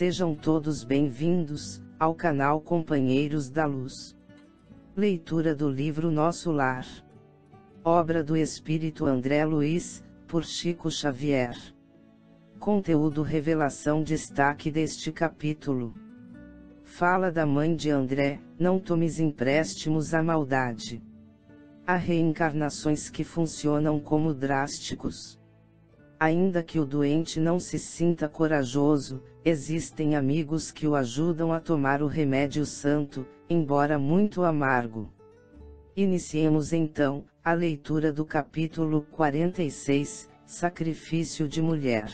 Sejam todos bem-vindos ao canal Companheiros da Luz. Leitura do livro Nosso Lar. Obra do Espírito André Luiz, por Chico Xavier. Conteúdo revelação destaque deste capítulo. Fala da mãe de André: não tomes empréstimos à maldade. Há reencarnações que funcionam como drásticos. Ainda que o doente não se sinta corajoso, existem amigos que o ajudam a tomar o remédio santo, embora muito amargo. Iniciemos então a leitura do capítulo 46, Sacrifício de Mulher.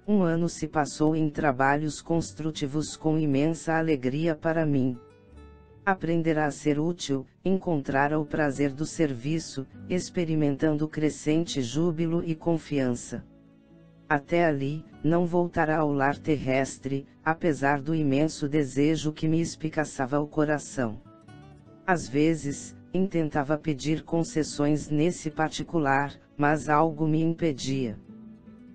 Um ano se passou em trabalhos construtivos com imensa alegria para mim. Aprender a ser útil, encontrar o prazer do serviço, experimentando crescente júbilo e confiança. Até ali, não voltará ao lar terrestre, apesar do imenso desejo que me espicaçava o coração. Às vezes, intentava pedir concessões nesse particular, mas algo me impedia.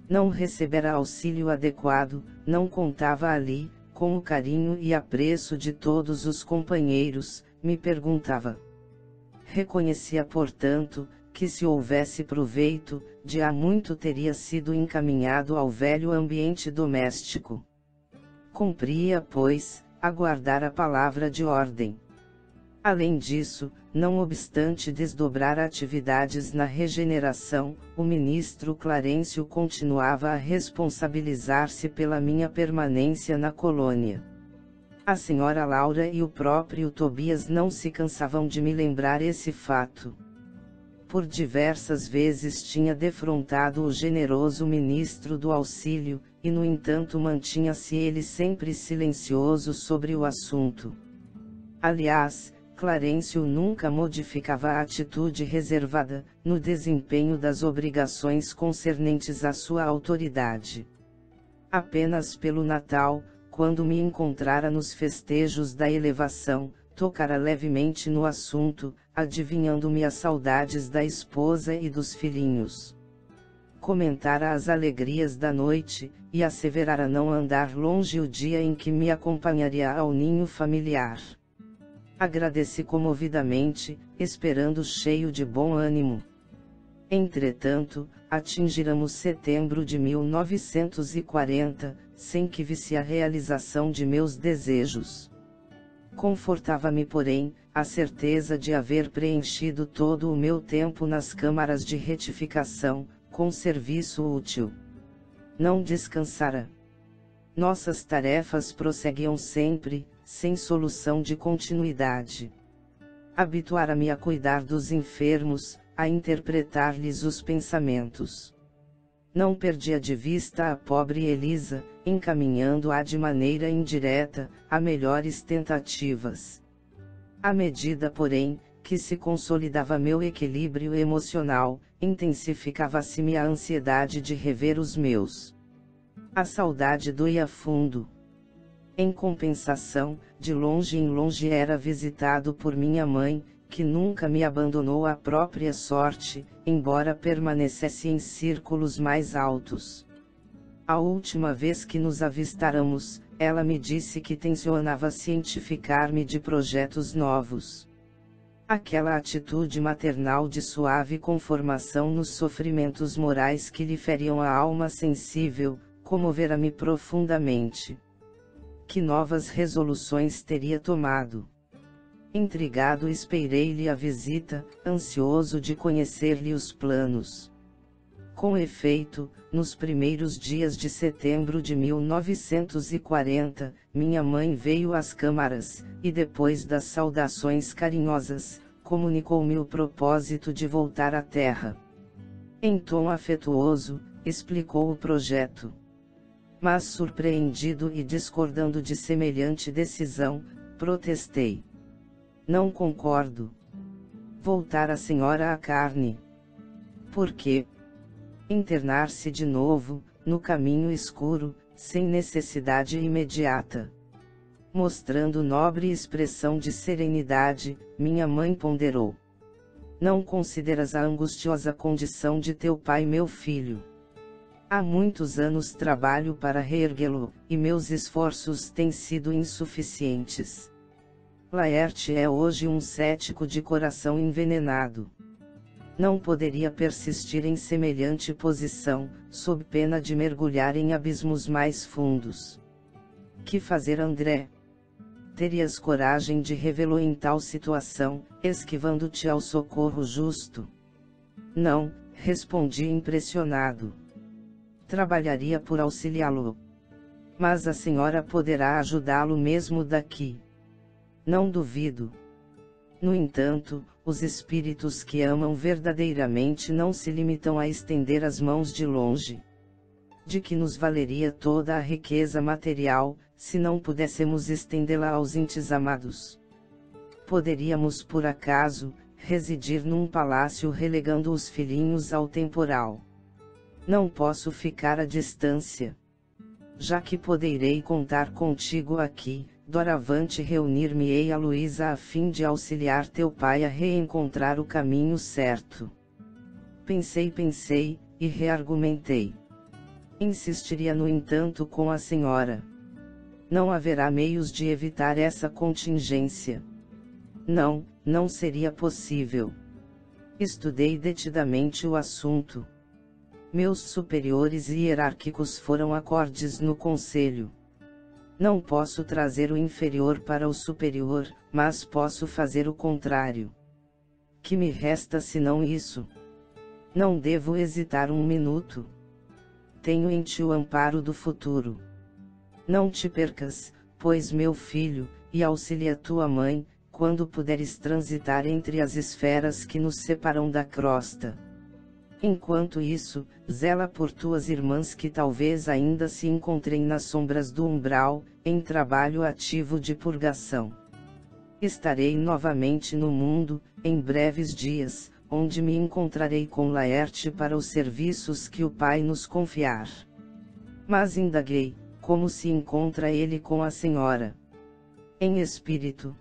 Não recebera auxílio adequado, não contava ali com o carinho e apreço de todos os companheiros, me perguntava. Reconhecia, portanto, que se houvesse proveito, de há muito teria sido encaminhado ao velho ambiente doméstico. Cumpria, pois, aguardar a palavra de ordem. Além disso, não obstante desdobrar atividades na regeneração, o ministro Clarencio continuava a responsabilizar-se pela minha permanência na colônia. A senhora Laura e o próprio Tobias não se cansavam de me lembrar esse fato. Por diversas vezes tinha defrontado o generoso ministro do auxílio, e no entanto mantinha-se ele sempre silencioso sobre o assunto. Aliás, Clarencio nunca modificava a atitude reservada, no desempenho das obrigações concernentes à sua autoridade. Apenas pelo Natal, quando me encontrara nos festejos da elevação, tocara levemente no assunto, adivinhando-me as saudades da esposa e dos filhinhos. Comentara as alegrias da noite, e asseverara não andar longe o dia em que me acompanharia ao ninho familiar. Agradeci comovidamente, esperando cheio de bom ânimo. Entretanto, atingiramos setembro de 1940, sem que visse a realização de meus desejos. Confortava-me, porém, a certeza de haver preenchido todo o meu tempo nas câmaras de retificação, com serviço útil. Não descansara. Nossas tarefas prosseguiam sempre, sem solução de continuidade. Habituara-me a cuidar dos enfermos, a interpretar-lhes os pensamentos. Não perdia de vista a pobre Elisa, encaminhando-a de maneira indireta, a melhores tentativas. À medida, porém, que se consolidava meu equilíbrio emocional, intensificava-se-me a ansiedade de rever os meus. A saudade doía fundo. Em compensação, de longe em longe era visitado por minha mãe, que nunca me abandonou à própria sorte, embora permanecesse em círculos mais altos. A última vez que nos avistáramos, ela me disse que tencionava cientificar-me de projetos novos. Aquela atitude maternal de suave conformação nos sofrimentos morais que lhe feriam a alma sensível, comovera-me profundamente. Que novas resoluções teria tomado? Intrigado esperei-lhe a visita, ansioso de conhecer-lhe os planos. Com efeito, nos primeiros dias de setembro de 1940, minha mãe veio às câmaras, e depois das saudações carinhosas, comunicou-me o propósito de voltar à terra. Em tom afetuoso, explicou o projeto. Mas surpreendido e discordando de semelhante decisão, protestei. Não concordo. Voltar a senhora à carne. Por quê? Internar-se de novo, no caminho escuro, sem necessidade imediata. Mostrando nobre expressão de serenidade, minha mãe ponderou. Não consideras a angustiosa condição de teu pai, meu filho? Há muitos anos trabalho para reerguê-lo, e meus esforços têm sido insuficientes. Laerte é hoje um cético de coração envenenado. Não poderia persistir em semelhante posição, sob pena de mergulhar em abismos mais fundos. Que fazer, André? Terias coragem de revê-lo em tal situação, esquivando-te ao socorro justo? Não, respondi impressionado. Trabalharia por auxiliá-lo. Mas a senhora poderá ajudá-lo mesmo daqui. Não duvido. No entanto, os espíritos que amam verdadeiramente não se limitam a estender as mãos de longe. De que nos valeria toda a riqueza material, se não pudéssemos estendê-la aos entes amados? Poderíamos, por acaso, residir num palácio relegando os filhinhos ao temporal. Não posso ficar à distância. Já que poderei contar contigo aqui, doravante reunir-me-ei a Luísa a fim de auxiliar teu pai a reencontrar o caminho certo. Pensei, e reargumentei. Insistiria no entanto com a senhora. Não haverá meios de evitar essa contingência. Não seria possível. Estudei detidamente o assunto. Meus superiores hierárquicos foram acordes no conselho. Não posso trazer o inferior para o superior, mas posso fazer o contrário. Que me resta senão isso? Não devo hesitar um minuto. Tenho em ti o amparo do futuro. Não te percas, pois meu filho, e auxilia tua mãe, quando puderes transitar entre as esferas que nos separam da crosta. Enquanto isso, zela por tuas irmãs que talvez ainda se encontrem nas sombras do umbral, em trabalho ativo de purgação. Estarei novamente no mundo, em breves dias, onde me encontrarei com Laerte para os serviços que o Pai nos confiar. Mas indaguei, como se encontra ele com a senhora? Em espírito?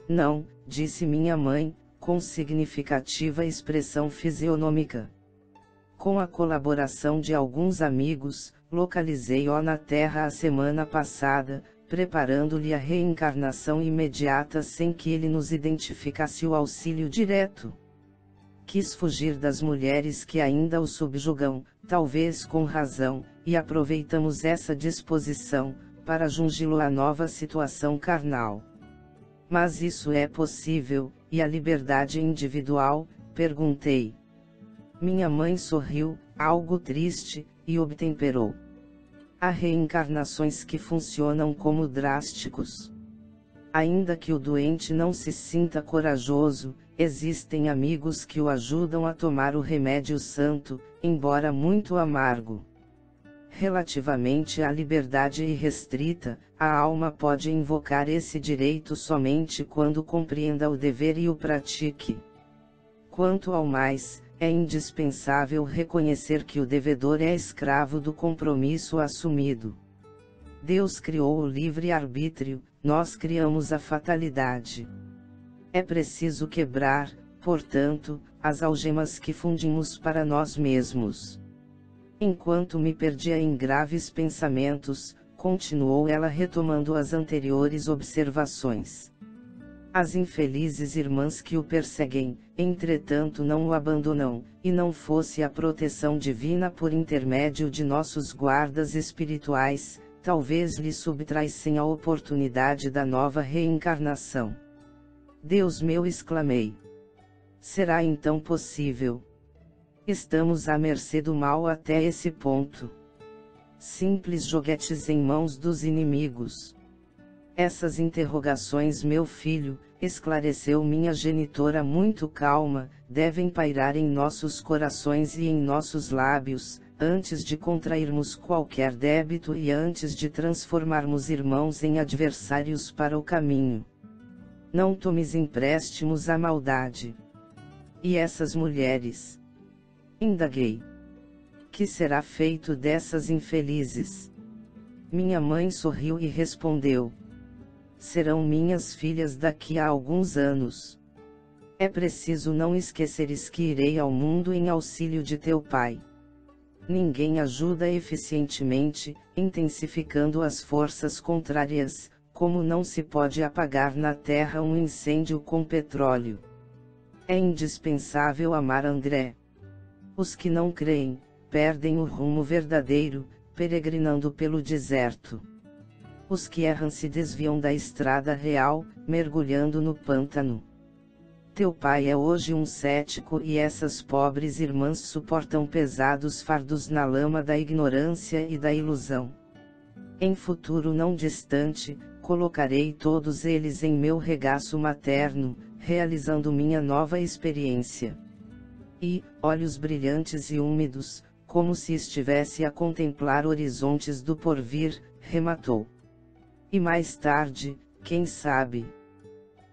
Não, disse minha mãe, com significativa expressão fisionômica. Com a colaboração de alguns amigos, localizei-o na Terra a semana passada, preparando-lhe a reencarnação imediata sem que ele nos identificasse o auxílio direto. Quis fugir das mulheres que ainda o subjugam, talvez com razão, e aproveitamos essa disposição, para jungi-lo à nova situação carnal. Mas isso é possível, e a liberdade individual? Perguntei. Minha mãe sorriu, algo triste, e obtemperou. Há reencarnações que funcionam como drásticos. Ainda que o doente não se sinta corajoso, existem amigos que o ajudam a tomar o remédio santo, embora muito amargo. Relativamente à liberdade irrestrita, a alma pode invocar esse direito somente quando compreenda o dever e o pratique. Quanto ao mais, é indispensável reconhecer que o devedor é escravo do compromisso assumido. Deus criou o livre-arbítrio, nós criamos a fatalidade. É preciso quebrar, portanto, as algemas que fundimos para nós mesmos. Enquanto me perdia em graves pensamentos, continuou ela retomando as anteriores observações. As infelizes irmãs que o perseguem, entretanto não o abandonam, e não fosse a proteção divina por intermédio de nossos guardas espirituais, talvez lhe subtraíssem a oportunidade da nova reencarnação. Deus meu, exclamei. Será então possível? Estamos à mercê do mal até esse ponto. Simples joguetes em mãos dos inimigos. Essas interrogações, meu filho, esclareceu minha genitora muito calma, devem pairar em nossos corações e em nossos lábios, antes de contrairmos qualquer débito e antes de transformarmos irmãos em adversários para o caminho. Não tomes empréstimos à maldade. E essas mulheres? Indaguei. Que será feito dessas infelizes? Minha mãe sorriu e respondeu. Serão minhas filhas daqui a alguns anos. É preciso não esqueceres que irei ao mundo em auxílio de teu pai. ninguém ajuda eficientemente, intensificando as forças contrárias, como não se pode apagar na terra um incêndio com petróleo. É indispensável amar André. Os que não creem, perdem o rumo verdadeiro, peregrinando pelo deserto. Os que erram se desviam da estrada real, mergulhando no pântano. Teu pai é hoje um cético e essas pobres irmãs suportam pesados fardos na lama da ignorância e da ilusão. Em futuro não distante, colocarei todos eles em meu regaço materno, realizando minha nova experiência. E, olhos brilhantes e úmidos, como se estivesse a contemplar horizontes do porvir, rematou. E mais tarde, quem sabe?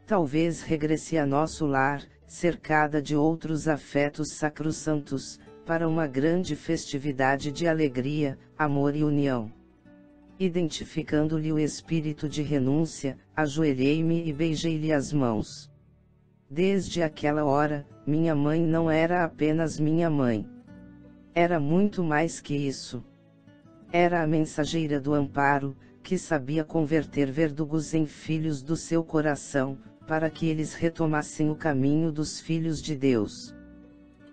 Talvez regresse a nosso lar, cercada de outros afetos sacrossantos, para uma grande festividade de alegria, amor e união. Identificando-lhe o espírito de renúncia, ajoelhei-me e beijei-lhe as mãos. Desde aquela hora, minha mãe não era apenas minha mãe. Era muito mais que isso. Era a mensageira do amparo, que sabia converter verdugos em filhos do seu coração, para que eles retomassem o caminho dos filhos de Deus.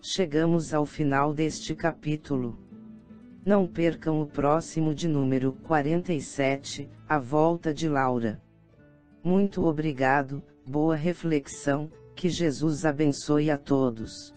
Chegamos ao final deste capítulo. Não percam o próximo de número 47, A Volta de Laura. Muito obrigado, boa reflexão, que Jesus abençoe a todos.